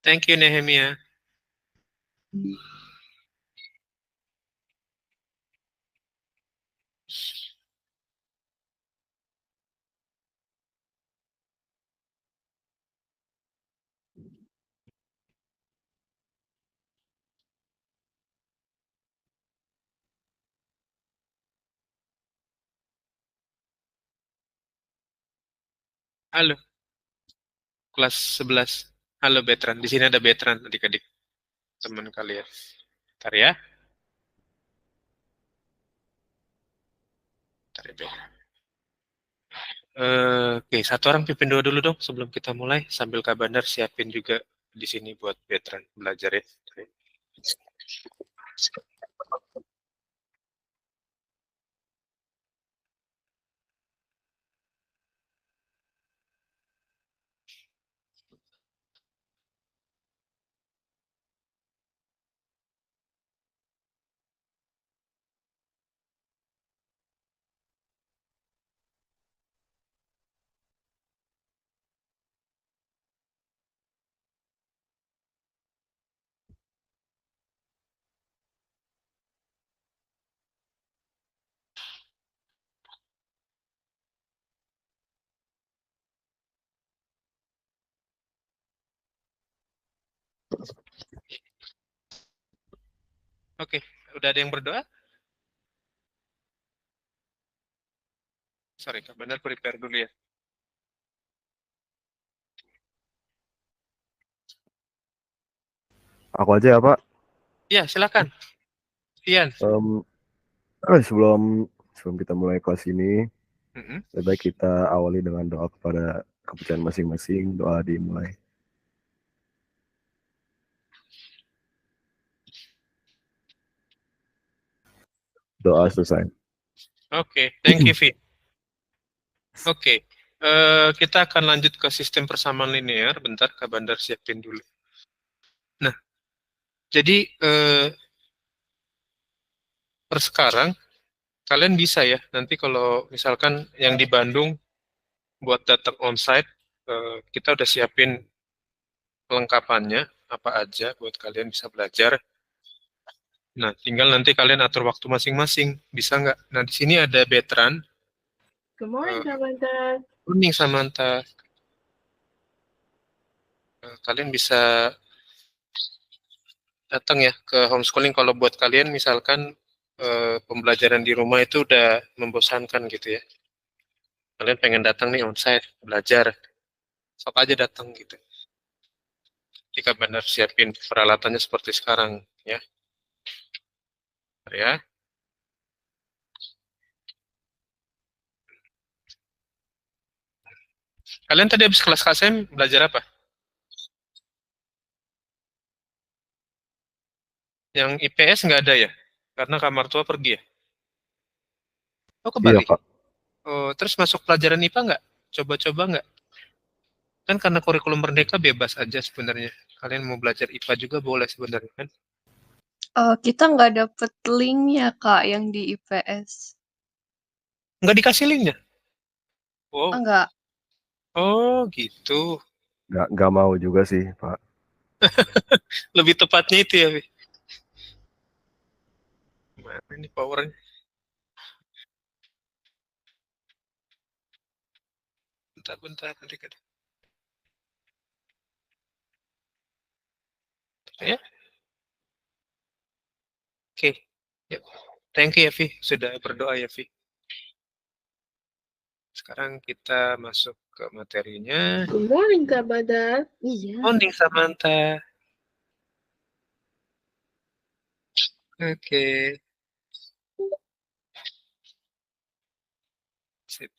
Thank you, Nehemia. Halo, kelas 11. Halo, Betran. Di sini ada Betran, adik-adik. Teman kalian. Ntar ya. Ntar ya, Betran. Oke, satu orang pimpin dua dulu dong sebelum kita mulai. Sambil Kak Bandar siapin juga di sini buat Betran belajar ya. Oke, udah ada yang berdoa? Sorry, Kak Bandar prepare dulu ya. Aku aja ya Pak. Iya, silakan. Ian. Em, sebelum sebelum kita mulai kelas ini, Mm-mm. lebih baik kita awali dengan doa kepada kepercayaan masing-masing. Doa dimulai. Doa selesai. Oke, thank you, Vi. Oke, kita akan lanjut ke sistem persamaan linear. Bentar, Kak Bandar siapin dulu. Nah, jadi per sekarang kalian bisa ya, nanti kalau misalkan yang di Bandung buat datang onsite, kita udah siapin kelengkapannya, apa aja buat kalian bisa belajar. Nah, tinggal nanti kalian atur waktu masing-masing, bisa nggak? Nah, di sini ada Betran, Good morning, eh, Samantha. Kuning Samantha. Kalian bisa datang ya ke homeschooling kalau buat kalian misalkan pembelajaran di rumah itu udah membosankan gitu ya. Kalian pengen datang nih onsite belajar, sok aja datang gitu. Jika benar siapin peralatannya seperti sekarang ya. Ya. Kalian tadi habis kelas KSM belajar apa? Yang IPS nggak ada ya? Karena kamar tua pergi ya? Oh, ke Iya Bali. Pak. Oh, terus masuk pelajaran IPA nggak? Coba-coba nggak? Kan karena kurikulum Merdeka bebas aja sebenarnya. Kalian mau belajar IPA juga boleh sebenarnya kan? Kita nggak dapet linknya, Kak, yang di IPS. Nggak dikasih linknya? Wow. Enggak. Oh, gitu. Nggak mau juga sih Pak. Lebih tepatnya itu ya, Wi. Mana ini powernya? Bentar-bentar nanti kan. Ya, oke. Yuk. Thank you ya, Vi. Sudah berdoa ya, Vi. Sekarang kita masuk ke materinya. Good morning, Kak Badar. Iya. Morning, Samantha. Oke. Sip.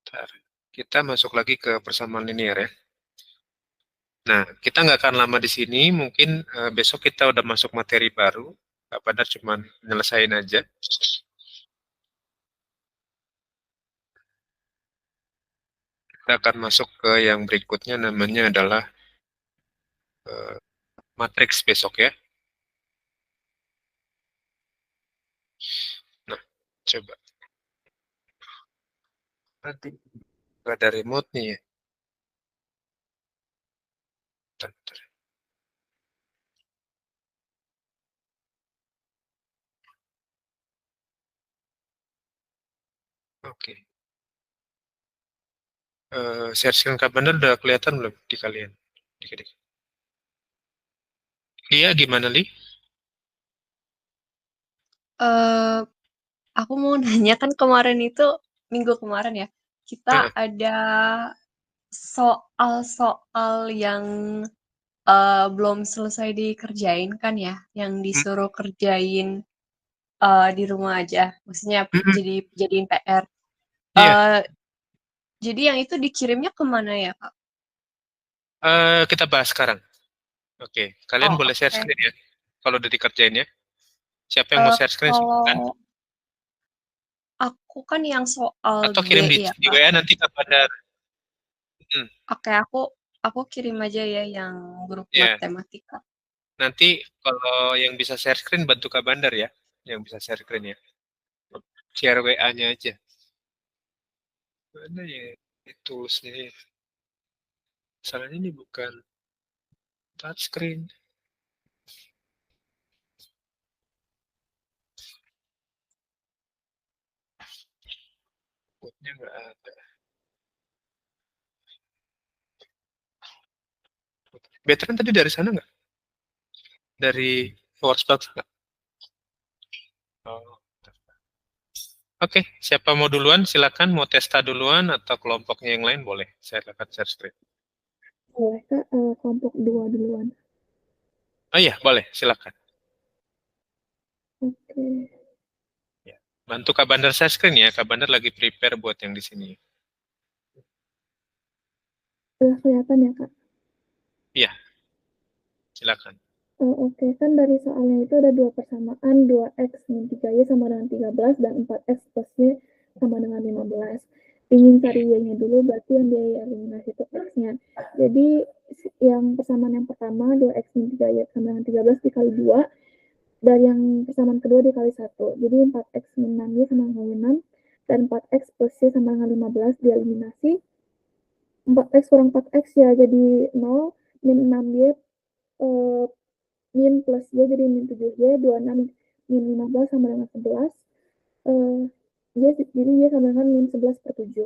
Bentar. Kita masuk lagi ke persamaan linear ya. Nah, kita nggak akan lama di sini. Mungkin besok kita udah masuk materi baru. Nggak pada cuman nyelesain aja. Kita akan masuk ke yang berikutnya namanya adalah matriks besok ya. Nah, coba. Nanti nggak ada remote nih ya. Bentar. Oke. Share screen Kak Bandar udah kelihatan belum di kalian? Dikit-dikit. Iya, gimana Li? Eh, aku mau nanya kan kemarin itu minggu kemarin ya, kita Heeh. ada soal-soal yang belum selesai dikerjain kan ya, yang Mm, disuruh kerjain di rumah aja, maksudnya mm, jadiin PR. Iya, Eh, jadi yang itu dikirimnya kemana ya, Kak? kita bahas sekarang. Oke, kalian Oh, boleh share oke. screen ya. Kalau udah dikerjain ya. Siapa yang mau share screen silakan. Kalau aku kan yang soal Atau B kirim ya, di Kak. WA nanti Kak Bandar. Hmm, Oke, aku kirim aja ya yang grup ya. matematika. Nanti kalau yang bisa share screen bantu Kak Bandar ya. Yang bisa share screen ya. Share WA-nya aja. Mana ya? Toolsnya ya. Masalahnya ini bukan touchscreen. Botnya nggak ada. Veteran tadi dari sana nggak? Dari Forcebox nggak? Oh. Oke, siapa mau duluan? Silakan. Mau testa duluan atau kelompoknya yang lain boleh. Saya akan share screen. Boleh Kak, kelompok 2 duluan. Oh iya, boleh. Silakan. Oke. Ya. Bantu Kak Bandar share screen ya. Kak Bandar lagi prepare buat yang di sini. Udah kelihatan ya Kak? Iya, silakan. Oke, kan dari soalnya itu ada 2 persamaan, 2x min 3y sama dengan 13 dan 4x plus y sama dengan 15. Ingin cari y-nya dulu, berarti yang dieliminasi itu x-nya. Jadi yang persamaan yang pertama 2x min 3y sama dengan 13 dikali 2, dan yang persamaan kedua dikali 1. Jadi 4x min 6y sama dengan 6, dan 4x plus y sama dengan 15 dieliminasi. 4x kurang 4x ya jadi 0, min 6y min plus y jadi min 7y, 26 min 15 sama dengan 11, jadi y sama dengan min 11 per 7.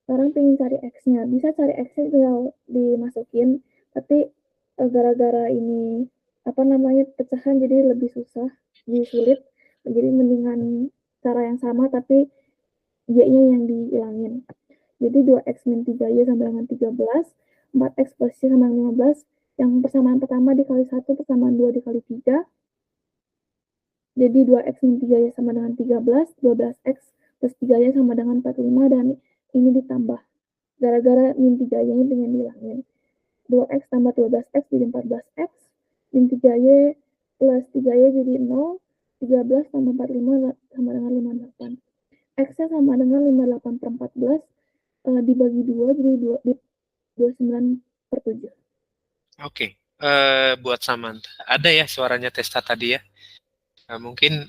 Sekarang pengen cari x-nya, bisa cari x-nya tinggal dimasukin, tapi gara-gara ini apa namanya pecahan jadi lebih susah, lebih sulit, jadi mendingan cara yang sama tapi y-nya yang dihilangin. Jadi 2x min 3y sama dengan 13, 4x plus y sama dengan 15, yang persamaan pertama dikali 1, persamaan 2 dikali 3, jadi 2x min 3y sama dengan 13, 12x plus 3y sama dengan 45, dan ini ditambah. Gara-gara min 3y ini pengen dihilangin. 2x tambah 12x jadi 14x, min 3y plus 3y jadi 0, 13 tambah 45 sama dengan 58. X-nya sama dengan 58 per 14, dibagi 2 jadi 29 per 7. Oke, buat Samantha. Ada ya suaranya Testa tadi ya. Mungkin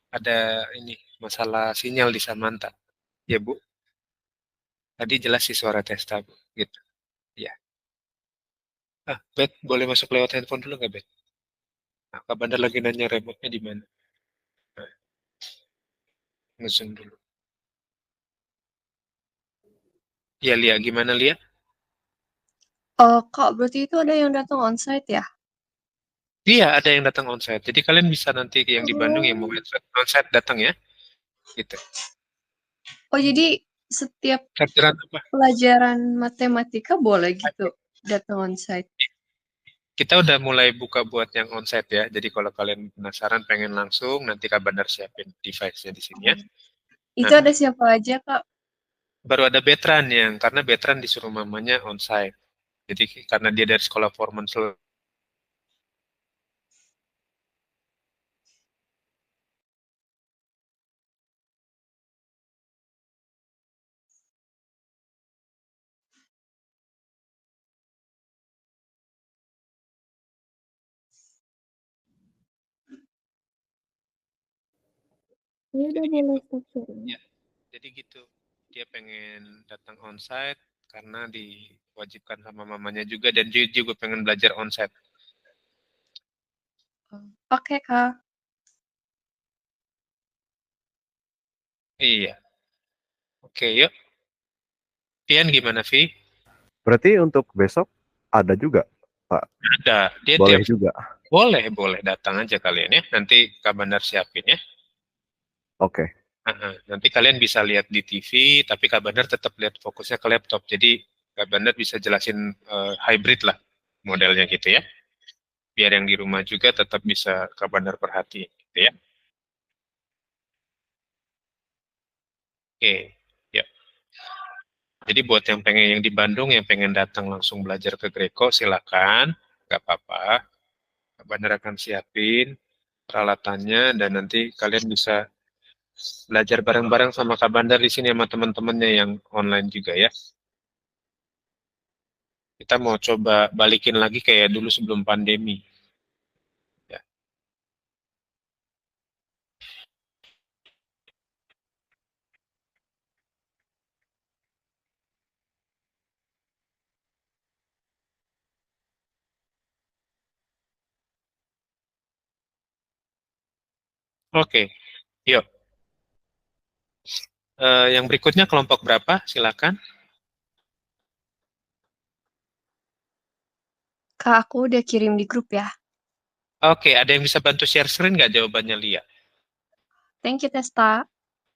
ada ini masalah sinyal di Samantha. Ya Bu, tadi jelas sih suara Testa Bu. Gitu. Ya. Bet, boleh masuk lewat handphone dulu nggak Bet? Nah, Kak Bandar lagi nanya remote-nya di mana. Nah, nge-zoom dulu. Ya Lia, gimana Lia? Kak, berarti itu ada yang datang onsite ya? Iya, ada yang datang onsite. Jadi kalian bisa nanti yang di Bandung yang mau Oh. onsite datang ya. Gitu. Oh, jadi setiap Chargeran apa? pelajaran matematika boleh gitu datang onsite? Kita udah mulai buka buat yang onsite ya. Jadi kalau kalian penasaran pengen langsung, nanti Kak Bandar siapin device-nya di sini ya. Itu Nah, ada siapa aja, Kak? baru ada Betran yang karena Betran disuruh mamanya onsite. Jadi karena dia dari sekolah Foreman Ini udah jadi boleh gitu. stop sharing. Ya, jadi gitu. Dia pengen datang onsite karena di wajibkan sama mamanya juga, dan dia juga pengen belajar onsite. Oke, Kak. Iya. Oke, yuk. Pian gimana, Vi? Berarti untuk besok ada juga, Pak. Ada. Dia Boleh tiap juga. boleh datang aja kalian ya. Nanti Kak Bandar siapin ya. Oke. Nanti kalian bisa lihat di TV, tapi Kak Bandar tetap lihat fokusnya ke laptop. Jadi Kak Bandar bisa jelasin hybrid lah modelnya gitu ya. Biar yang di rumah juga tetap bisa Kak Bandar perhatiin gitu ya. Oke, ya. Jadi buat yang pengen yang di Bandung, yang pengen datang langsung belajar ke Greco, silakan, nggak apa-apa. Kak Bandar akan siapin peralatannya, dan nanti kalian bisa belajar bareng-bareng sama Kak Bandar di sini sama teman-temannya yang online juga ya. Kita mau coba balikin lagi kayak dulu sebelum pandemi. Ya. Oke, yuk. Yang berikutnya kelompok berapa? Silakan. Kak, aku udah kirim di grup ya. Oke, ada yang bisa bantu share screen nggak jawabannya, Lia? Thank you, Testa.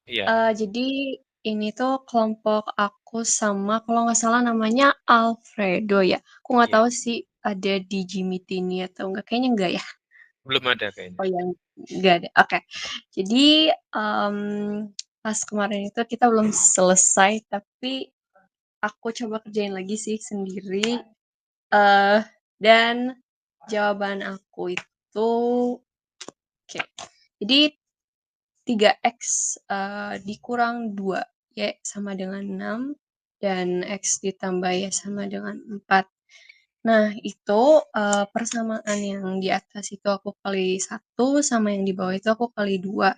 Iya. Jadi ini tuh kelompok aku sama kalau nggak salah namanya Alfredo ya. Aku nggak Iya. tahu sih ada di Jimmy Tini atau enggak. Kayaknya enggak ya. Belum ada kayaknya. Oh yang enggak ada. Oke. Jadi pas kemarin itu kita belum selesai, tapi aku coba kerjain lagi sih sendiri. Dan jawaban aku itu oke. Jadi 3x dikurang 2 y sama dengan 6 dan x ditambah y sama dengan 4. Nah, itu persamaan yang di atas itu aku kali 1 sama yang di bawah itu aku kali 2.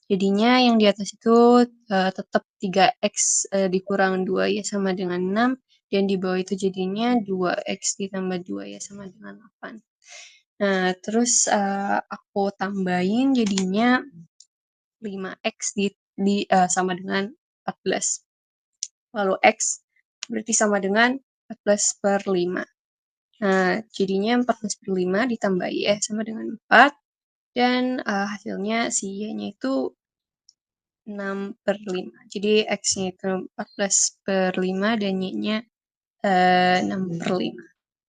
Jadinya yang di atas itu tetap 3x dikurang 2y sama dengan 6 dan di bawah itu jadinya 2x ditambah 2y sama dengan 8. Nah, terus aku tambahin jadinya 5x sama dengan 14. Lalu x berarti sama dengan 14 per 5. Nah, jadinya 14 per 5 ditambah y sama dengan 4. Dan hasilnya si y-nya itu 6 per 5. Jadi x-nya itu 14 per 5 dan y-nya 6 per 5.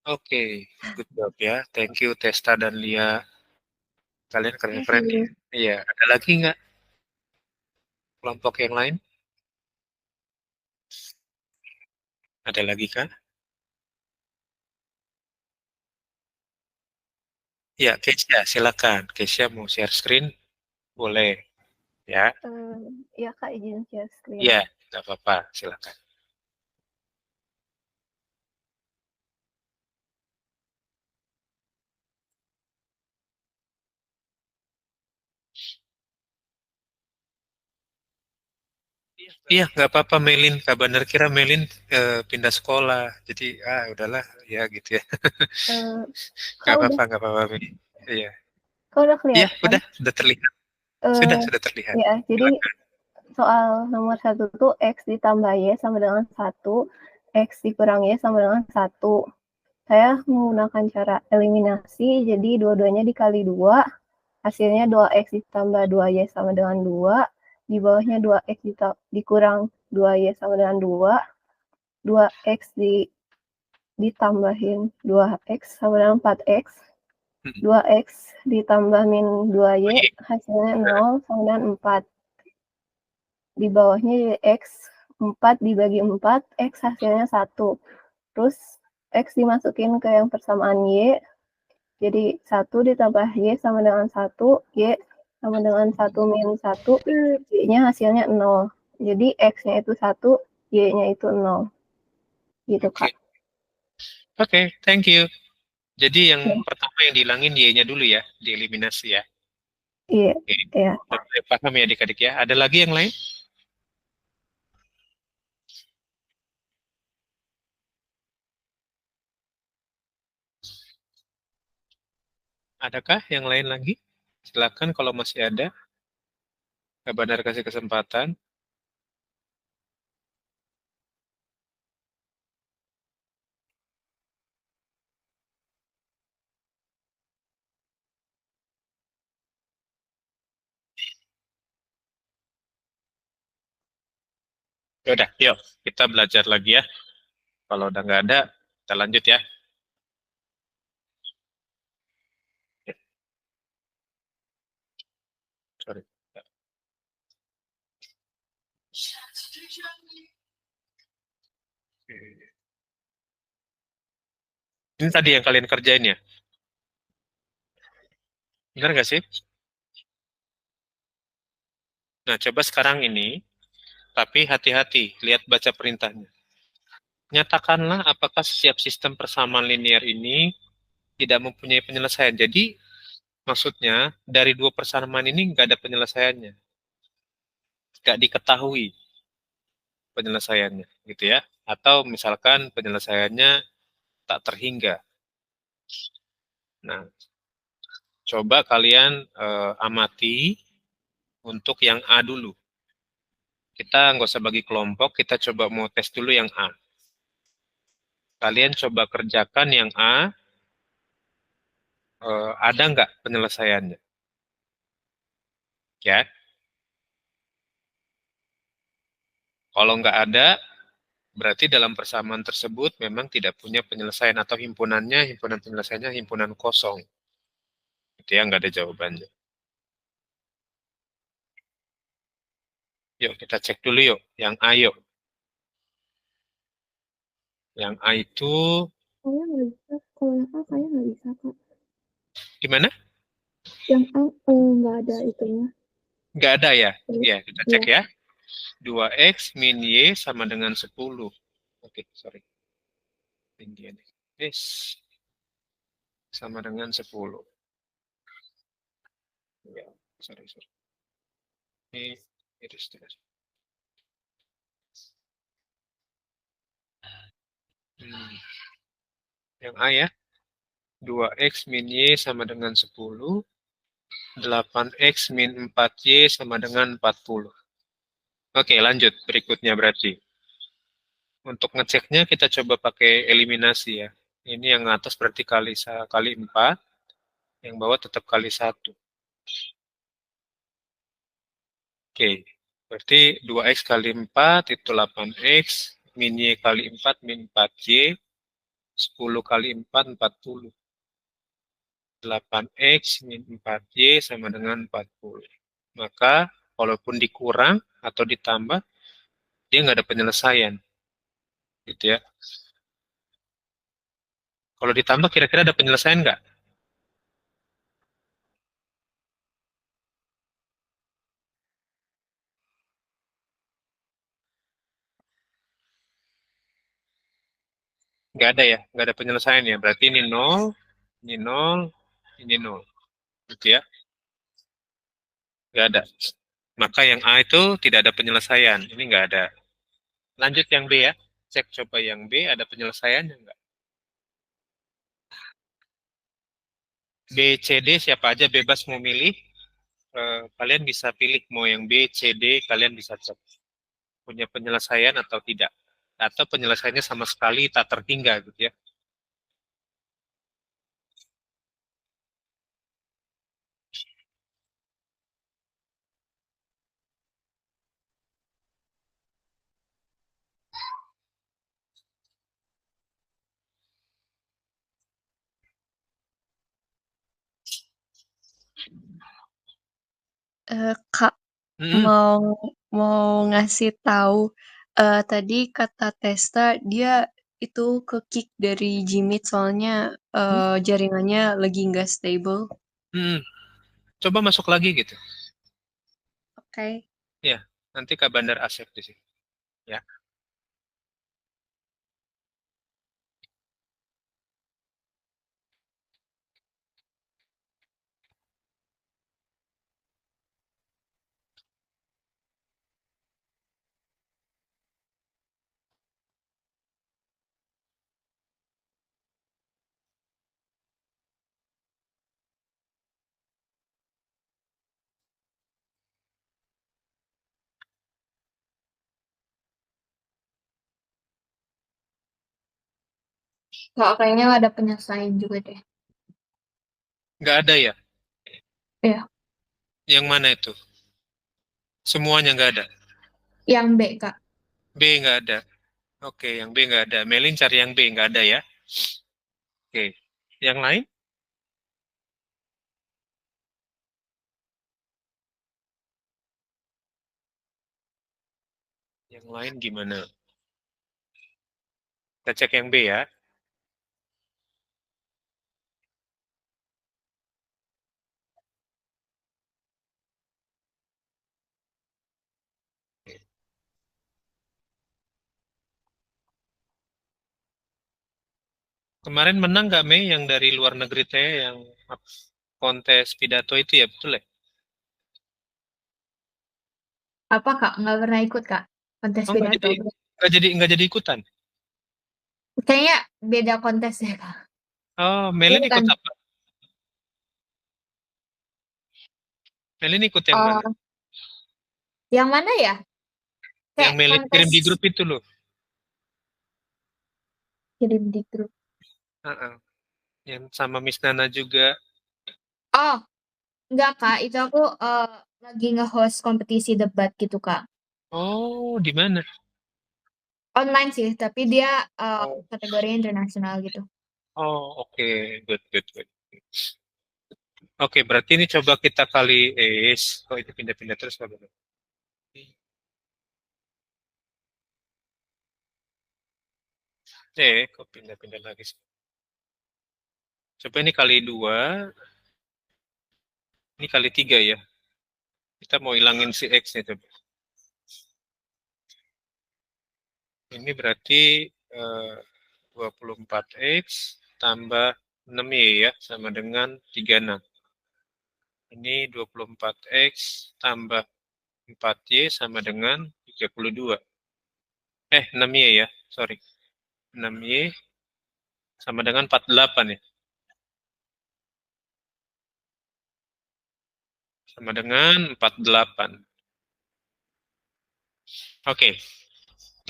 Oke, good job ya. Thank you Testa dan Lia. Kalian keren-keren ya. Iya, ada lagi nggak kelompok yang lain? Ada lagi kah? Ya, Keisha, silakan. Keisha mau share screen? Boleh, ya. Ya Kak, izin share screen. Iya, nggak apa-apa, silakan. Iya, nggak apa-apa Melin. Kak Bandar kira Melin pindah sekolah. Jadi, udahlah, ya gitu ya. Nggak Kak apa-apa, nggak apa-apa. Melin. Iya. udah Iya, kelihatan? sudah terlihat. Sudah terlihat. Ya, jadi Silakan. soal nomor 1 tuh x ditambah y sama dengan 1, x dikurang y sama dengan 1. Saya menggunakan cara eliminasi, jadi dua-duanya dikali 2, hasilnya 2x ditambah 2y sama dengan 2, di bawahnya 2x dikurang 2y sama dengan 2, 2x ditambahin 2x sama dengan 4x, 2x ditambah min 2y hasilnya 0 sama dengan 4. Di bawahnya x 4 dibagi 4, x hasilnya 1. Terus x dimasukin ke yang persamaan y, jadi 1 ditambah y sama dengan 1, y sama dengan 1 min 1, y-nya hasilnya 0. Jadi x-nya itu 1, y-nya itu 0. Gitu, Kak. Oke, thank you. Jadi yang Ya. pertama yang dihilangin Y-nya dulu ya, dieliminasi ya. Iya, Oke. iya. Udah paham ya adik-adik ya. Ada lagi yang lain? Adakah yang lain lagi? Silakan kalau masih ada. Kak Bandar kasih kesempatan. Ya udah, yuk kita belajar lagi ya. Kalau udah nggak ada, kita lanjut ya. Sorry. Ini tadi yang kalian kerjain ya? Benar nggak sih? Nah, coba sekarang ini, tapi hati-hati, lihat baca perintahnya. Nyatakanlah apakah setiap sistem persamaan linear ini tidak mempunyai penyelesaian. Jadi, maksudnya, dari dua persamaan ini nggak ada penyelesaiannya. Nggak diketahui penyelesaiannya, gitu ya. Atau misalkan penyelesaiannya tak terhingga. Nah, coba kalian amati untuk yang A dulu. Kita nggak usah bagi kelompok, kita coba mau tes dulu yang A. Kalian coba kerjakan yang A, ada nggak penyelesaiannya? Ya, kalau nggak ada, berarti dalam persamaan tersebut memang tidak punya penyelesaian atau himpunan penyelesaiannya himpunan kosong. Itu ya, nggak ada jawabannya. Yuk kita cek dulu yuk, yang A yuk. Yang A itu Saya nggak bisa. Kalau yang A saya nggak bisa, Kak. gimana? Yang A nggak ada itunya. Nggak ada ya? Jadi, Ya, kita ya. cek ya. 2x min y sama dengan 10. Oke, sorry. Tinggian. Yes, sama dengan 10. Ya, sorry. Ini iris terus. Hmm. Yang A ya. 2x min y sama dengan 10. 8x min 4y sama dengan 40. Oke, lanjut. Berikutnya berarti. Untuk ngeceknya kita coba pakai eliminasi ya. Ini yang atas berarti kali 4, yang bawah tetap kali 1. Oke, berarti 2x kali 4 itu 8x, min y kali 4 min 4y, 10 kali 4, 40. 8x min 4y sama dengan 40. Maka, walaupun dikurang atau ditambah, dia nggak ada penyelesaian. Gitu ya. Kalau ditambah, kira-kira ada penyelesaian nggak? Nggak ada ya, nggak ada penyelesaian ya. Berarti ini 0, ini 0, ini 0. Gitu ya, nggak ada. Maka yang A itu tidak ada penyelesaian. Ini nggak ada. Lanjut yang B ya. Cek coba yang B ada penyelesaiannya nggak? B, C, D siapa aja bebas mau milih. Kalian bisa pilih mau yang B, C, D. Kalian bisa cek. Punya penyelesaian atau tidak. Atau penyelesaiannya sama sekali tak terhingga gitu ya. Kak, Hmm, mau mau ngasih tahu, tadi kata Testa dia itu ke-kick dari Jimmy soalnya, jaringannya lagi nggak stable. hmm. Coba masuk lagi gitu. Oke. Ya, nanti Kak Bandar accept di sini. Ya. Kak, kayaknya nggak ada penyelesaian juga deh. Nggak ada ya? Iya. Yang mana itu? Semuanya nggak ada? Yang B, Kak. B nggak ada. Oke, yang B nggak ada. Melin cari yang B nggak ada ya? Oke. Yang lain? Yang lain gimana? Kita cek yang B ya. Kemarin menang nggak Mei yang dari luar negeri teh yang kontes pidato itu ya, betul ya? Apa, Kak? Nggak pernah ikut, Kak? Kontes Oh, pidato. nggak jadi ikutan. Kayaknya beda kontes ya, Kak. Oh, Ini Melin ikut bukan. apa? Melin ikut yang mana? Yang mana ya? Yang Kayak Melin kirim kontes di grup itu loh. kirim di grup. Heeh. Yang sama Miss Nana juga. Oh, enggak, Kak. Itu aku lagi nge-host kompetisi debat gitu, Kak. Oh, di mana? Online sih, tapi dia Oh, kategorinya internasional gitu. oh, oke, good, good, good. Oke, berarti ini coba kita kali kok itu pindah-pindah terus Pak Beno? Kok pindah-pindah lagi sih? Coba ini kali 2, ini kali 3 ya. Kita mau hilangin si X-nya coba. Ini berarti 24X tambah 6Y ya, sama dengan 36. Ini 24X tambah 4Y sama dengan 32. 6Y ya, sorry. 6Y sama dengan 48 ya. Sama dengan 48. Oke.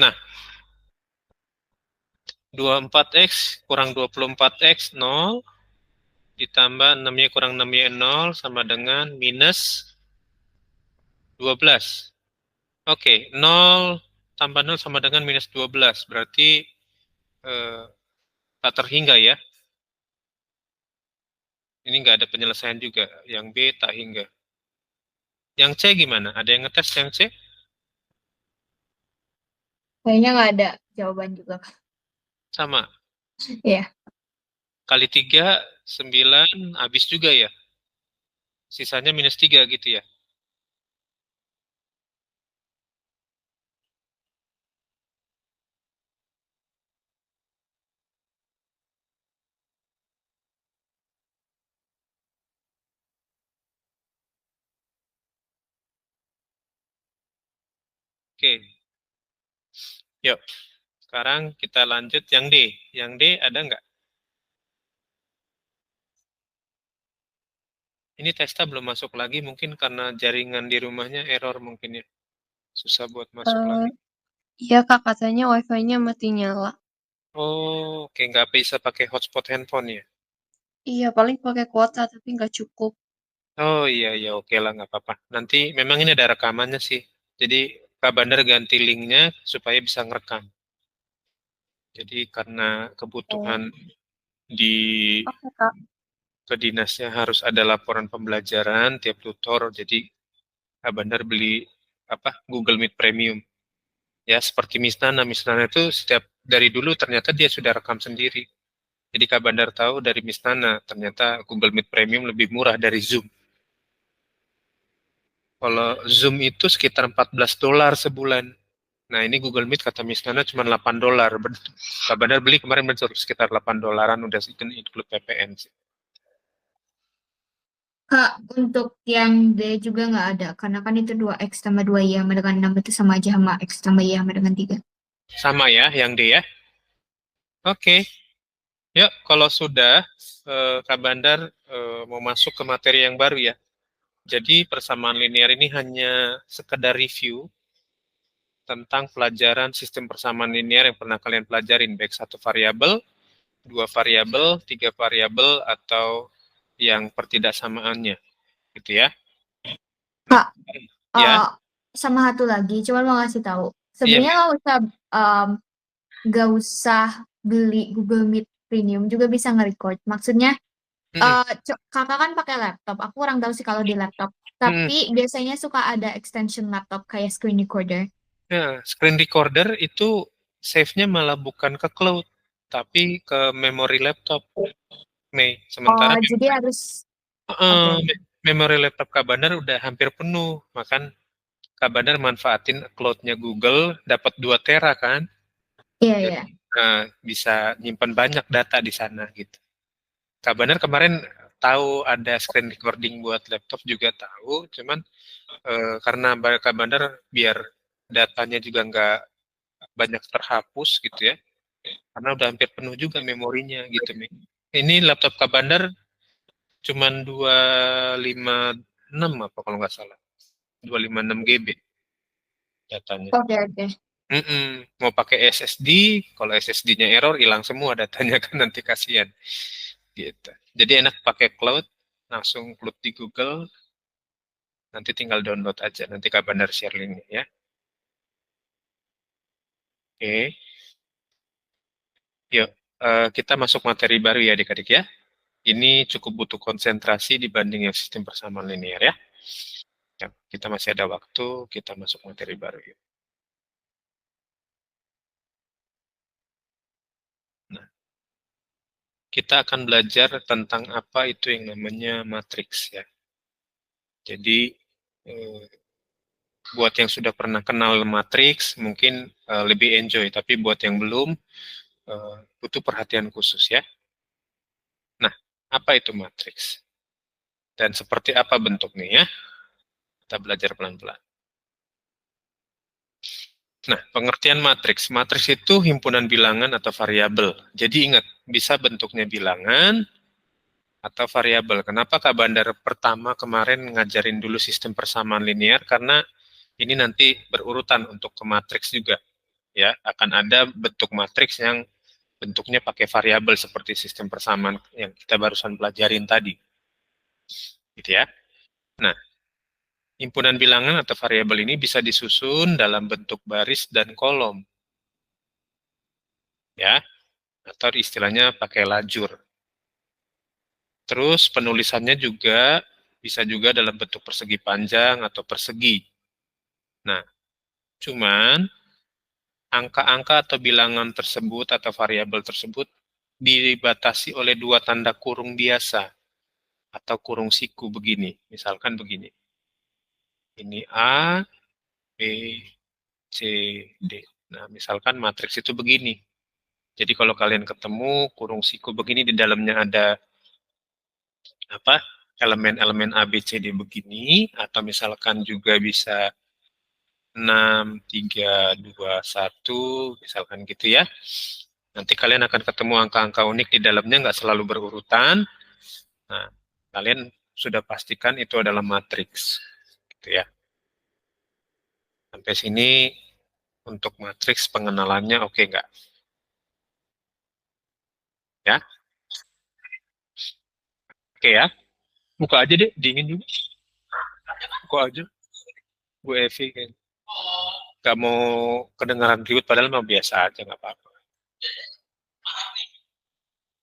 Nah, 24X kurang 24X 0 ditambah 6Y kurang 6Y 0 sama dengan minus 12. Oke, 0 tambah 0 sama dengan minus 12. Berarti tak terhingga ya. Ini nggak ada penyelesaian juga. Yang B tak hingga. Yang C gimana? Ada yang ngetes yang C? Kayaknya nggak ada jawaban juga, Kak. Sama. Iya. Kali 3, 9, habis juga ya. Sisanya minus 3 gitu ya. Oke. Yuk. Sekarang kita lanjut yang D. Yang D ada nggak? Ini Testa belum masuk lagi mungkin karena jaringan di rumahnya error mungkin ya. Susah buat masuk lagi. Iya Kak, katanya wifi-nya mati nyala. Oh, oke, nggak bisa pakai hotspot handphone ya? Iya, paling pakai kuota tapi nggak cukup. Oh iya, iya, oke lah, nggak apa-apa. Nanti memang ini ada rekamannya sih. Jadi Kak Bandar ganti linknya supaya bisa ngerekam. Jadi karena kebutuhan di Oke Kak. kedinasnya harus ada laporan pembelajaran tiap tutor. Jadi Kak Bandar beli Google Meet Premium. Ya seperti Miss Nana itu setiap dari dulu ternyata dia sudah rekam sendiri. Jadi Kak Bandar tahu dari Miss Nana ternyata Google Meet Premium lebih murah dari Zoom. Kalau Zoom itu sekitar $14 sebulan. Nah ini Google Meet kata Miss Nana cuma $8. Kak Bandar beli kemarin betul sekitar $8 udah include PPN sih. Kak, untuk yang D juga nggak ada, karena kan itu 2X tambah 2Y sama dengan 6 itu sama aja sama X tambah Y sama dengan 3. Sama ya yang D ya. Oke. Yuk kalau sudah Kak Bandar mau masuk ke materi yang baru ya. Jadi persamaan linear ini hanya sekedar review tentang pelajaran sistem persamaan linear yang pernah kalian pelajarin, baik satu variabel 2 variabel, 3 variabel, atau yang pertidaksamaannya, gitu ya. Kak, Ya, sama satu lagi, cuma mau ngasih tahu. iya, Sebenarnya nggak usah beli Google Meet Premium juga bisa nge-record. Maksudnya kakak kan pakai laptop. Aku kurang tahu sih kalau di laptop. Tapi biasanya suka ada extension laptop kayak screen recorder. Nah, screen recorder itu save-nya malah bukan ke cloud, tapi ke memori laptop, Mei. Sementara Jadi harus eh, oke. memori laptop Kak Bandar udah hampir penuh, makan Kak Bandar manfaatin cloud-nya Google, dapat 2 tera kan, Iya, jadi iya. bisa nyimpan banyak data di sana gitu. Kak Bandar kemarin tahu ada screen recording buat laptop juga tahu, cuman karena Kak Bandar biar datanya juga nggak banyak terhapus gitu ya, karena udah hampir penuh juga memorinya gitu Mi. Ini laptop Kak Bandar cuman 256 apa kalau nggak salah, 256 GB datanya. Oke, oke. Mau pakai SSD, kalau SSD-nya error hilang semua datanya kan nanti kasihan gitu. Jadi enak pakai cloud, langsung upload di Google, nanti tinggal download aja, nanti Kak Bandar share linknya ya. Oke, yuk kita masuk materi baru ya adik-adik ya. Ini cukup butuh konsentrasi dibanding yang sistem persamaan linear ya. Ya, kita masih ada waktu, kita masuk materi baru yuk. Nah, kita akan belajar tentang apa itu yang namanya matriks ya. Jadi buat yang sudah pernah kenal matriks mungkin lebih enjoy, tapi buat yang belum butuh perhatian khusus ya. Nah, apa itu matriks? Dan seperti apa bentuknya ya? Kita belajar pelan-pelan. Nah, pengertian matriks. Matriks itu himpunan bilangan atau variabel. Jadi ingat, bisa bentuknya bilangan atau variabel. Kenapa Kak Bandar pertama kemarin ngajarin dulu sistem persamaan linear? Karena ini nanti berurutan untuk ke matriks juga. Ya, akan ada bentuk matriks yang bentuknya pakai variabel seperti sistem persamaan yang kita barusan pelajarin tadi. Gitu ya. Nah, himpunan bilangan atau variabel ini bisa disusun dalam bentuk baris dan kolom. Ya, atau istilahnya pakai lajur. Terus penulisannya juga bisa juga dalam bentuk persegi panjang atau persegi. Nah, cuman angka-angka atau bilangan tersebut atau variabel tersebut dibatasi oleh 2 tanda kurung biasa atau kurung siku begini. Misalkan begini. Ini A, B, C, D. Nah, misalkan matriks itu begini. Jadi kalau kalian ketemu kurung siku begini di dalamnya ada apa? Elemen-elemen A, B, C, D begini, atau misalkan juga bisa 6, 3, 2, 1, misalkan gitu ya. Nanti kalian akan ketemu angka-angka unik di dalamnya, nggak selalu berurutan. Nah, kalian sudah pastikan itu adalah matriks. Gitu ya. Sampai sini untuk matriks pengenalannya oke nggak? Ya, oke ya. Buka aja deh, dingin juga. Buka aja. Bu Evi kan. Nggak mau kedengaran ribut, padahal mau biasa aja, nggak apa-apa.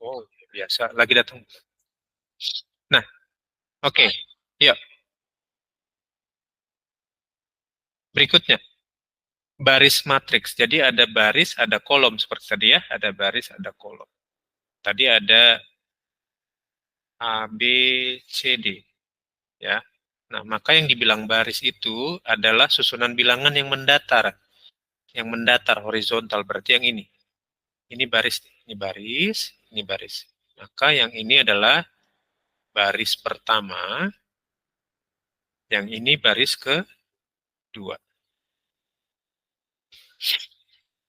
Oh, biasa. Lagi datang. Nah, oke. Yuk, berikutnya. Baris matriks. Jadi ada baris, ada kolom. Seperti tadi ya, ada baris, ada kolom. Tadi ada A, B, C, D. Ya. Nah, maka yang dibilang baris itu adalah susunan bilangan yang mendatar. Yang mendatar, horizontal. Berarti yang ini. Ini baris, ini baris, ini baris. Maka yang ini adalah baris pertama, yang ini baris kedua.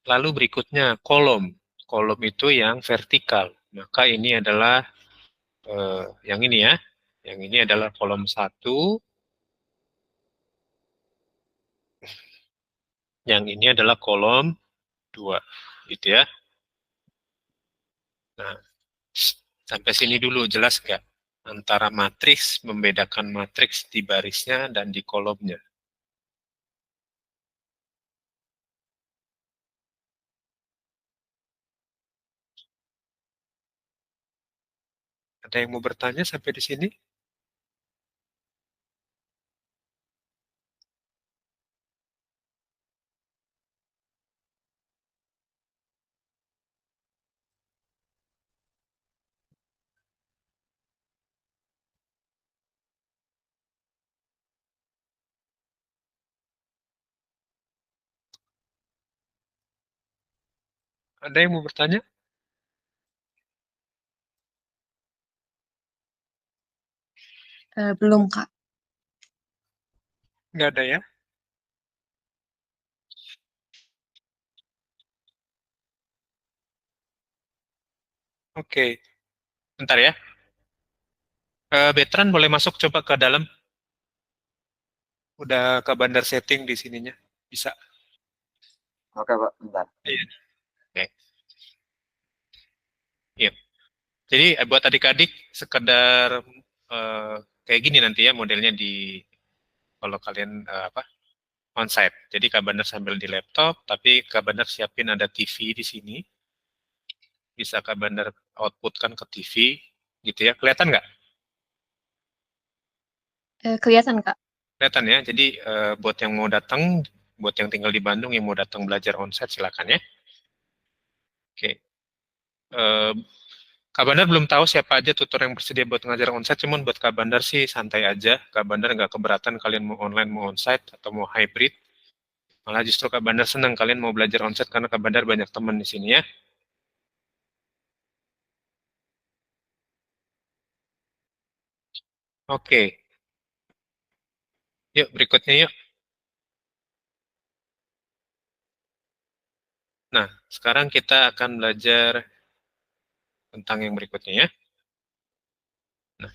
Lalu berikutnya kolom. Kolom itu yang vertikal. Maka ini adalah yang ini ya. Yang ini adalah kolom 1. Yang ini adalah kolom 2. Gitu ya. Nah, sampai sini dulu jelas nggak? Antara matriks, membedakan matriks di barisnya dan di kolomnya. Ada yang mau bertanya sampai di sini? Ada yang mau bertanya? Belum, Kak. Nggak ada ya? Oke, bentar ya. Betran boleh masuk coba ke dalam. Udah ke bandar setting di sininya. Bisa. Oke, Pak, bentar. Iya. Oke. Iya. Jadi buat adik-adik sekedar kayak gini nanti ya modelnya di kalau kalian onsite. Jadi Kak Bandar sambil di laptop, tapi Kak Bandar siapin ada TV di sini. Bisa Kak Bandar outputkan ke TV, gitu ya. Kelihatan nggak? Kelihatan, Kak. Kelihatan ya. Jadi buat yang mau datang, buat yang tinggal di Bandung yang mau datang belajar onsite silakan ya. Oke. Kak Bandar belum tahu siapa aja tutor yang bersedia buat ngajar onsite, cuman buat Kak Bandar sih santai aja. Kak Bandar nggak keberatan kalian mau online, mau onsite, atau mau hybrid. Malah justru Kak Bandar senang kalian mau belajar onsite karena Kak Bandar banyak teman di sini ya. Oke, yuk berikutnya yuk. Nah, sekarang kita akan belajar tentang yang berikutnya ya. Nah,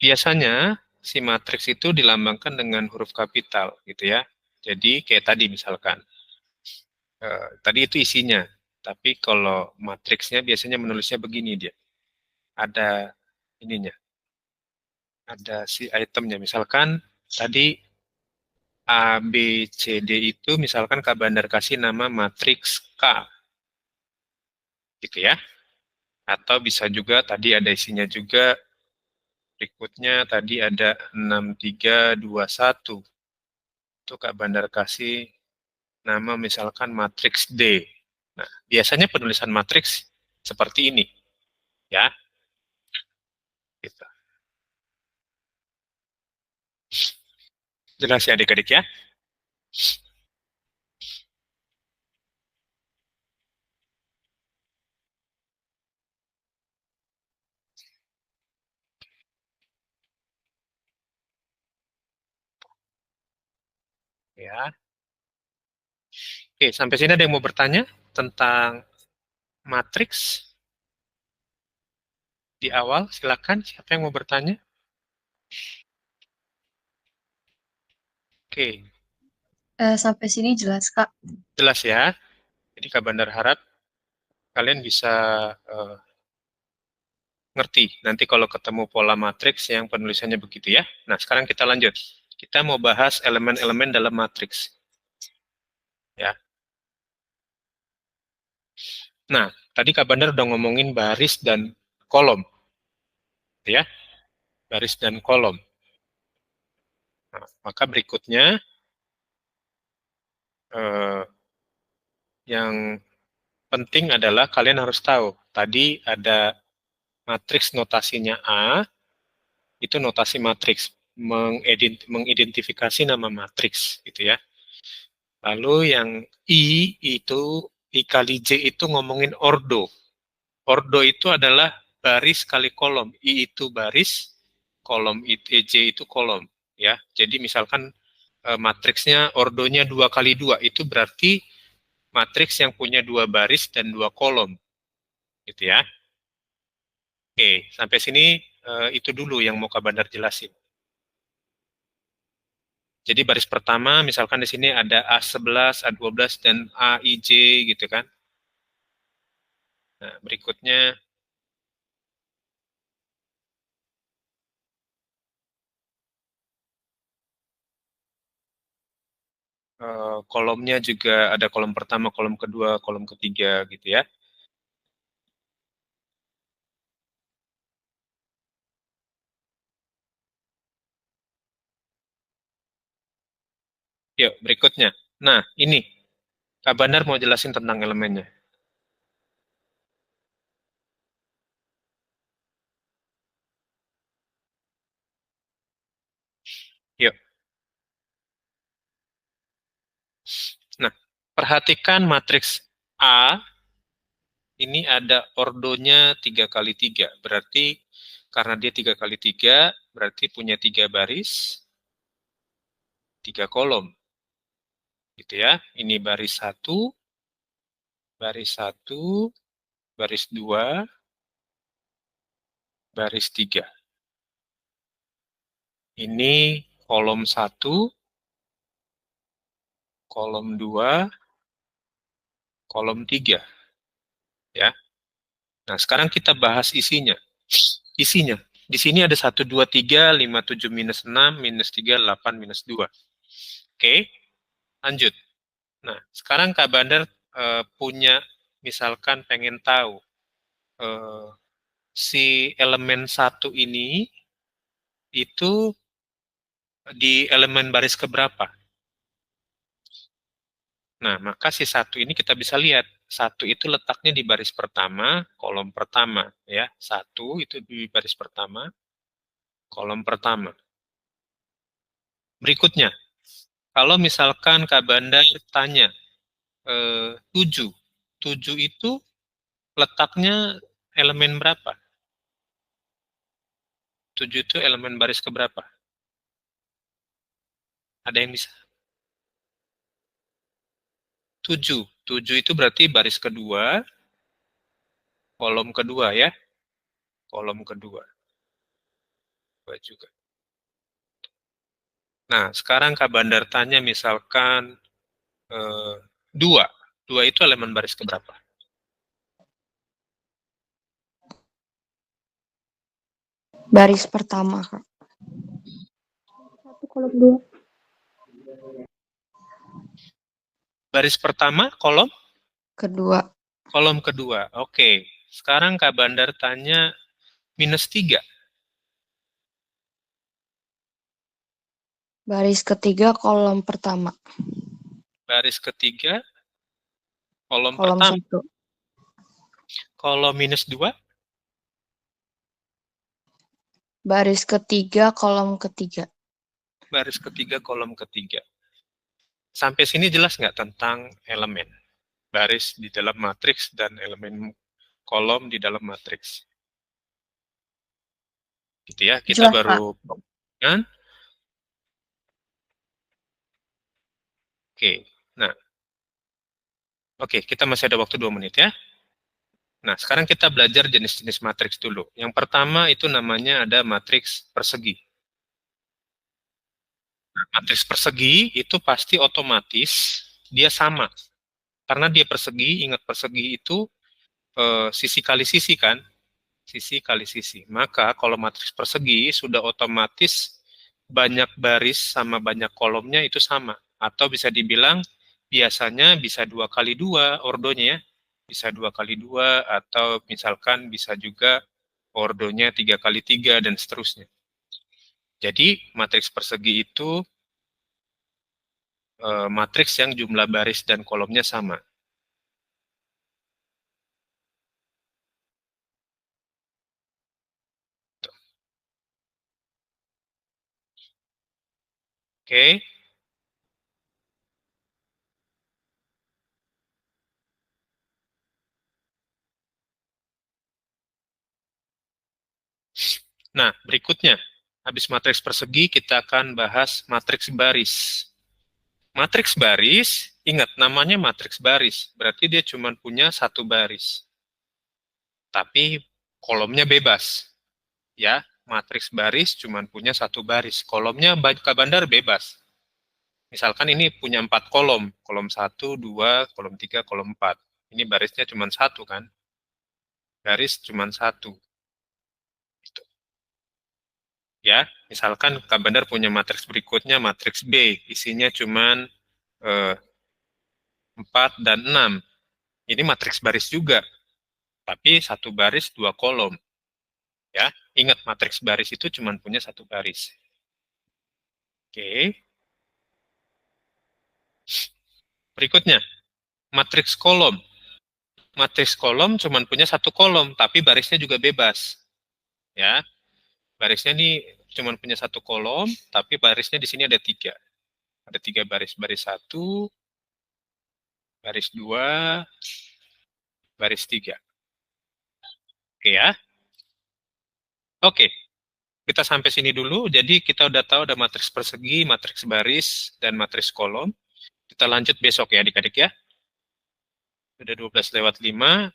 biasanya si matriks itu dilambangkan dengan huruf kapital gitu ya. Jadi kayak tadi misalkan, tadi itu isinya. Tapi kalau matriksnya biasanya menulisnya begini dia. Ada ininya, ada si itemnya. Misalkan tadi A, B, C, D itu misalkan Kak Bandar kasih nama matriks K. Gitu ya. Atau bisa juga tadi ada isinya juga. Berikutnya tadi ada 6321. Itu Kak Bandar kasih nama misalkan matriks D. Nah, biasanya penulisan matriks seperti ini, ya. Gitu. Jelas ya adik-adik ya? Ya. Oke, sampai sini ada yang mau bertanya tentang matriks di awal? Silakan, siapa yang mau bertanya? Oke, Sampai sini jelas, Kak. jelas ya. Jadi Kak Bandar harap kalian bisa ngerti nanti kalau ketemu pola matriks yang penulisannya begitu ya. Nah, sekarang kita lanjut. Kita mau bahas elemen-elemen dalam matriks. Ya. Nah, tadi Kak Bandar udah ngomongin baris dan kolom. Ya, baris dan kolom. Nah, maka berikutnya yang penting adalah kalian harus tahu. Tadi ada matriks notasinya A, itu notasi matriks, mengidentifikasi nama matriks, gitu ya. Lalu yang I itu, I kali J itu ngomongin ordo. Ordo itu adalah baris kali kolom. I itu baris, kolom J itu kolom. Ya, jadi misalkan matriksnya ordonya 2 kali 2, itu berarti matriks yang punya 2 baris dan 2 kolom. Gitu ya. Oke, sampai sini itu dulu yang mau Kak Bandar jelasin. Jadi baris pertama, misalkan di sini ada A11, A12, dan AIJ gitu kan. Nah, berikutnya kolomnya juga ada kolom pertama, kolom kedua, kolom ketiga gitu ya. Yuk, berikutnya. Nah, ini. Kak Bandar mau jelasin tentang elemennya. Yuk. Nah, perhatikan matriks A, ini ada ordonya 3 kali 3. Berarti karena dia 3 kali 3, berarti punya 3 baris, 3 kolom. Gitu ya. Ini baris 1, baris 1, baris 2, baris 3. Ini kolom 1, kolom 2, kolom 3. Ya. Nah, sekarang kita bahas isinya. Isinya. Di sini ada 1, 2, 3, 5, 7, minus 6, minus 3, 8, minus 2. Oke, lanjut. Nah, sekarang Kak Bandar punya, misalkan pengen tahu, si elemen 1 ini, itu di elemen baris keberapa? Nah, maka si 1 ini kita bisa lihat. 1 itu letaknya di baris pertama, kolom pertama. Ya, 1 itu di baris pertama, kolom pertama. Berikutnya, kalau misalkan Kak Bandar tanya, 7. 7 itu letaknya elemen berapa? 7 itu elemen baris keberapa? Ada yang bisa? 7. 7 itu berarti baris kedua, kolom kedua ya. Kolom kedua. Juga. Nah, sekarang Kak Bandar tanya misalkan 2. 2 itu elemen baris keberapa? Baris pertama, Kak. 1 kolom 2. Baris pertama, kolom? Kedua. Kolom kedua. Oke. Sekarang Kak Bandar tanya minus 3. Baris ketiga, kolom pertama. Baris ketiga, kolom Kolom pertama. 1. Kolom minus 2? Baris ketiga, kolom ketiga. Baris ketiga, kolom ketiga. Sampai sini jelas nggak tentang elemen? Baris di dalam matriks dan elemen kolom di dalam matriks. Gitu ya, kita Jelas, baru kan? Oke, nah. Oke, kita masih ada waktu 2 menit ya. Nah, sekarang kita belajar jenis-jenis matriks dulu. Yang pertama itu namanya ada matriks persegi. Matriks persegi itu pasti otomatis dia sama. Karena dia persegi, ingat persegi itu sisi kali sisi kan? Sisi kali sisi. Maka kalau matriks persegi sudah otomatis banyak baris sama banyak kolomnya itu sama. Atau bisa dibilang biasanya bisa 2 kali 2 ordonya ya. Bisa 2 kali 2 atau misalkan bisa juga ordonya 3 kali 3 dan seterusnya. Jadi matriks persegi itu matriks yang jumlah baris dan kolomnya sama. Oke. Nah, berikutnya, habis matriks persegi, kita akan bahas matriks baris. Matriks baris, ingat namanya matriks baris, berarti dia cuma punya 1 baris. Tapi kolomnya bebas. Ya, matriks baris cuma punya 1 baris. Kolomnya Kak Bandar bebas. Misalkan ini punya 4 kolom. Kolom 1, 2, kolom 3, kolom 4. Ini barisnya cuma 1 kan? Garis cuma 1. Gitu. Ya, misalkan Kak Bandar punya matriks berikutnya, matriks B. Isinya cuma 4 dan 6. Ini matriks baris juga. Tapi satu baris, 2 kolom. Ya, ingat matriks baris itu cuma punya 1 baris. Oke. Berikutnya, matriks kolom. Matriks kolom cuma punya 1 kolom, tapi barisnya juga bebas. Ya, barisnya ini cuma punya 1 kolom, tapi barisnya di sini ada 3. Ada 3 baris. Baris 1, baris 2, baris 3. Oke ya. Oke, kita sampai sini dulu. Jadi kita udah tahu ada matriks persegi, matriks baris, dan matriks kolom. Kita lanjut besok ya adik-adik ya. Udah 12 lewat 5.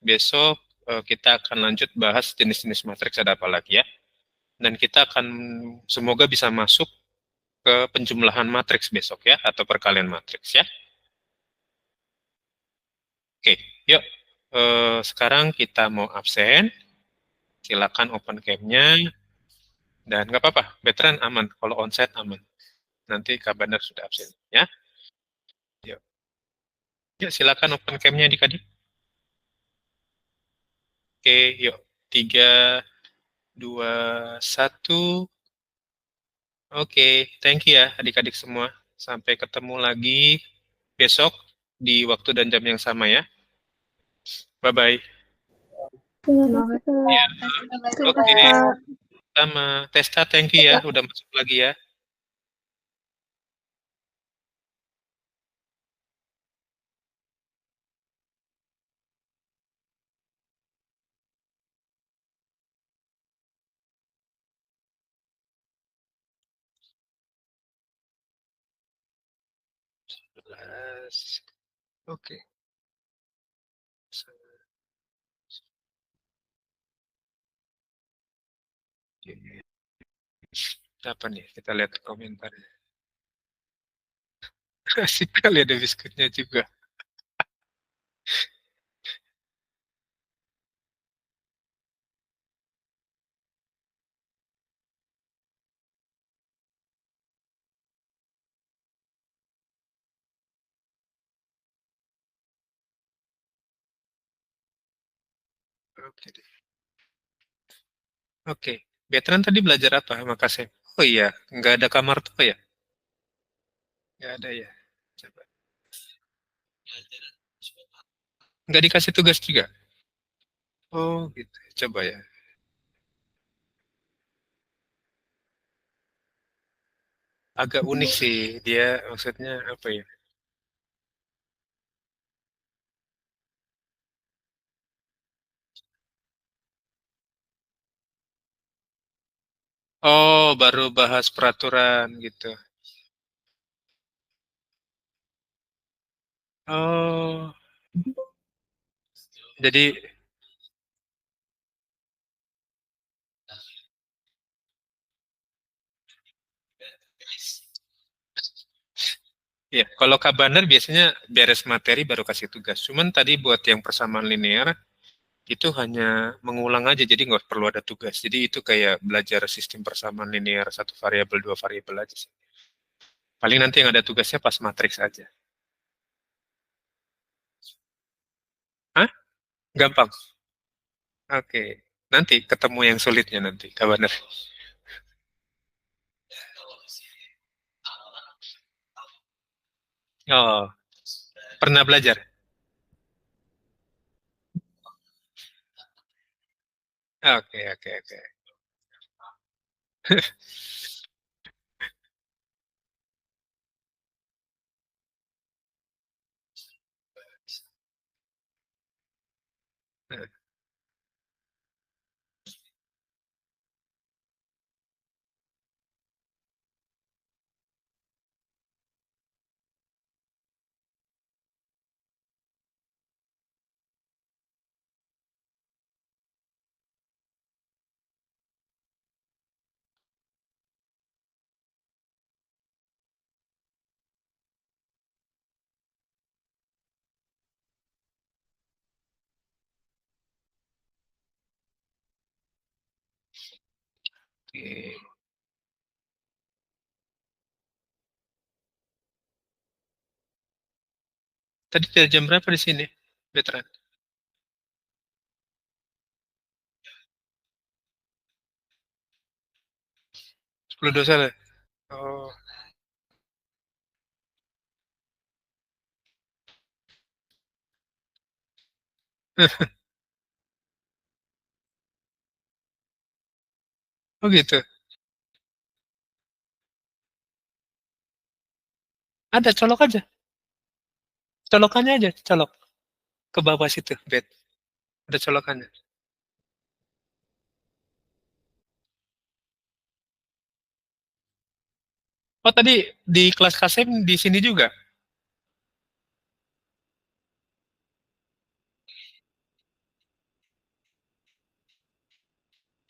Besok kita akan lanjut bahas jenis-jenis matriks ada apa lagi ya. Dan kita akan semoga bisa masuk ke penjumlahan matriks besok ya, atau perkalian matriks ya. Oke, yuk. Sekarang kita mau absen. Silakan open cam-nya. Dan nggak apa-apa, veteran aman. Kalau onsite aman. Nanti Kak Bandar sudah absen ya. Yuk, yuk silakan open cam-nya adik-adik. Oke, yuk. 3, 2, 1. Oke, thank you ya adik-adik semua. Sampai ketemu lagi besok di waktu dan jam yang sama ya. Bye-bye. Terima kasih, Kak. Ya, Terima oke. kasih, Kak. Sama. Testa, thank you ya. Udah masuk lagi ya. Oke. Apa nih? Kita lihat komentar. Asik kali ada biskuitnya juga. Oke deh. Oke. Veteran tadi belajar apa? Makasih. Oh iya, nggak ada kamar tuh ya? Nggak ada ya. Coba. Nggak dikasih tugas juga? Oh gitu. Coba ya. Agak unik sih. Dia maksudnya apa ya? Oh, baru bahas peraturan gitu. Oh, jadi ya, kalau Kabaner biasanya beres materi baru kasih tugas. Cuman tadi buat yang persamaan linear itu hanya mengulang aja, jadi nggak perlu ada tugas. Jadi itu kayak belajar sistem persamaan linear satu variabel dua variabel aja sih. Paling nanti yang ada tugasnya pas matriks aja. Hah? Gampang. Oke. Nanti ketemu yang sulitnya nanti, Kabaner. Oh, pernah belajar? Oke, oke, oke. Oke. Tadi jam berapa di sini, veteran? 10.21 ya? Oh. Oh gitu. Ada, colok aja. Colokannya aja, colok ke bawah situ, bed. Ada colokannya. Oh tadi di kelas Kasem di sini juga?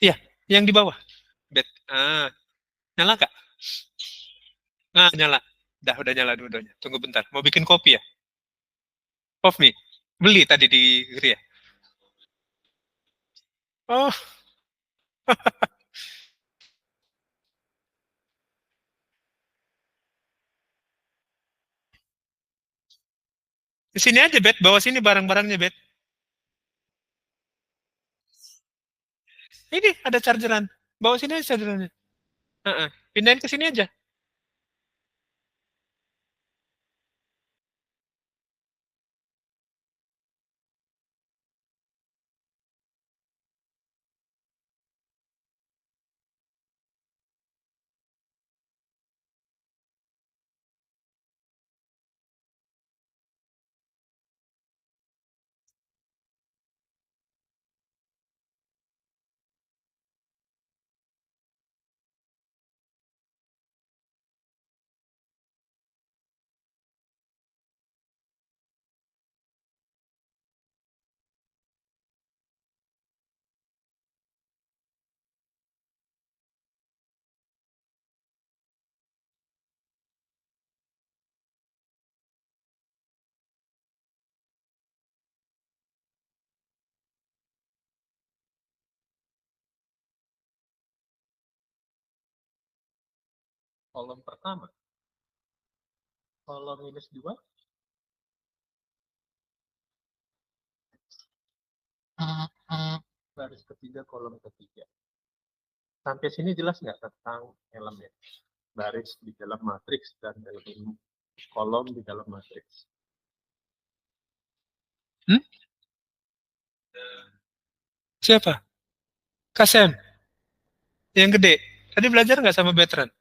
Iya, yang di bawah. Bed. Nyala kak? Nyala. Udah nyala dua-duanya. Tunggu bentar. Mau bikin kopi ya? Off nih. Beli tadi di Gria. Oh, di sini aja, Bet. Bawa sini barang-barangnya, Bet. Ini ada chargeran. Bawa sini aja chargerannya. Pindahin ke sini aja. Kolom pertama. Kolom -2. Baris ketiga, kolom ketiga. Sampai sini jelas nggak tentang elemen? Baris di dalam matriks dan elemen kolom di dalam matriks. Siapa? Kasem. Yang gede. Tadi belajar nggak sama veteran?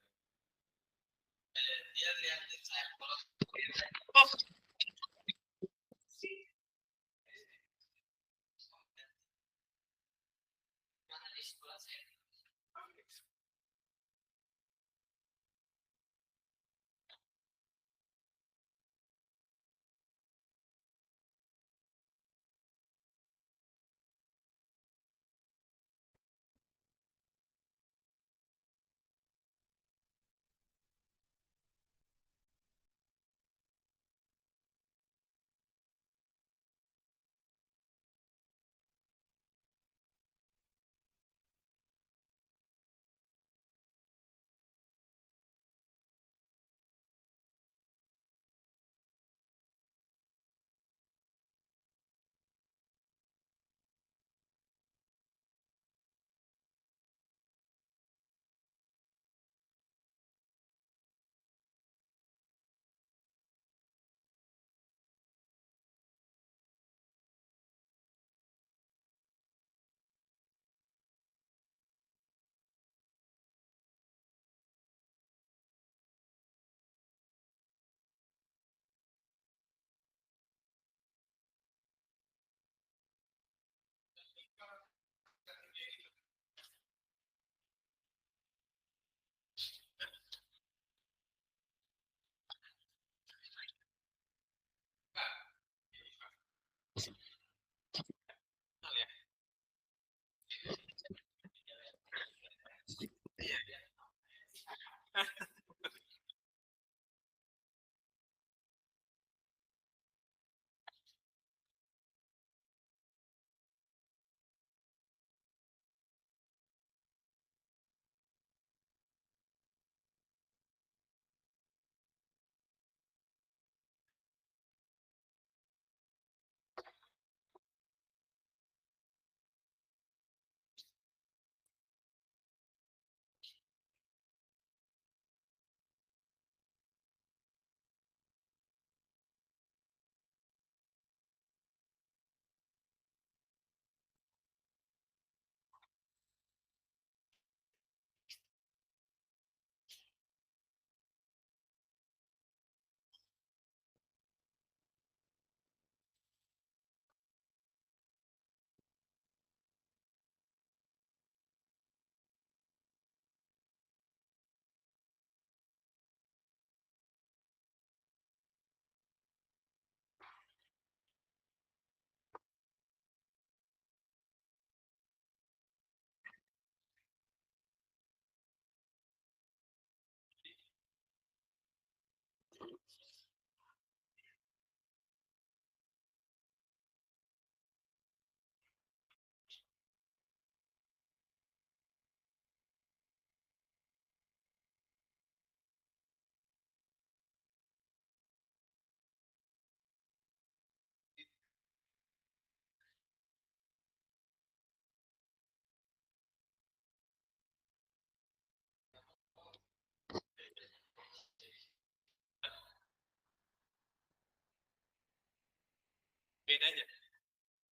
bedanya.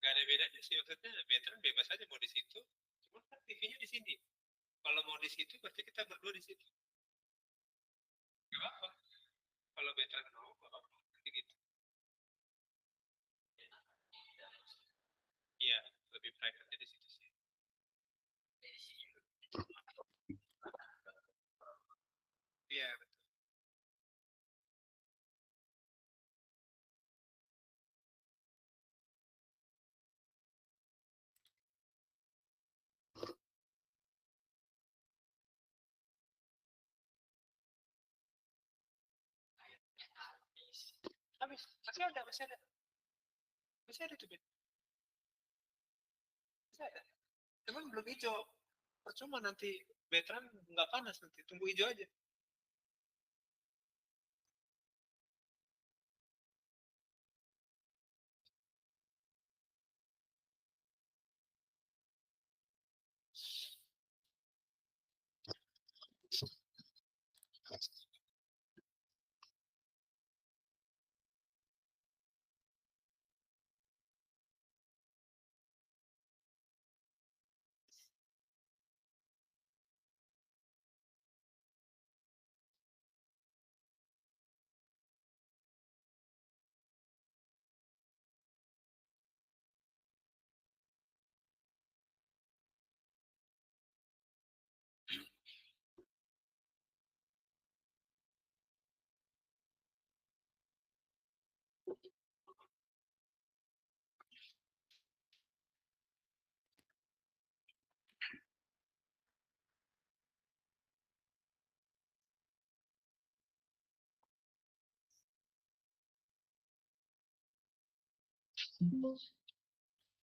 Nggak ada bedanya sih, maksudnya veteran bebas aja mau di situ, cuma kan TV-nya di sini. Kalau mau di situ berarti kita berdua di situ. Gak apa-apa. Kalau veteran mau, gak apa-apa. Nanti gitu. Iya, lebih private di situ sih. Iya, betul. Habis, masih ada. Masih ada tuh, Ben. Masih ada. Cuman belum hijau. Percuma nanti veteran nggak panas nanti. Tunggu hijau aja.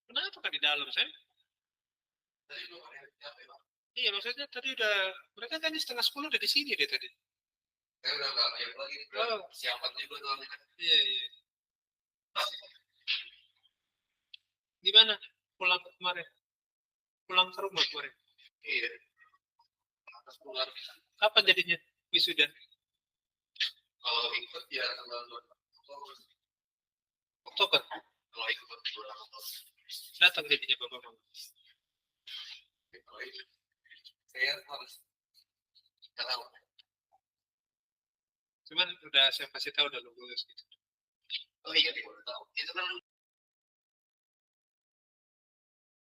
Kenapa kan di dalam, Sen? Iya, maksudnya tadi udah, mereka kan 9:30 udah di sini deh tadi. Saya udah nggak lihat lagi. Oh, siapan juga tuh. Iya. Gimana? Pulang kemarin? Pulang ke rumah kemarin? Iya. Pulang. Kapan jadinya wisuda? Kalau ikut ya tanggal 2 Oktober. Kalau ikut 2 Oktober. Datang jadinya Bapak Mama. Saya harus tahu. Cuman udah saya kasih tahu udah lulus gitu. Oh iya, udah tahu. Itu kan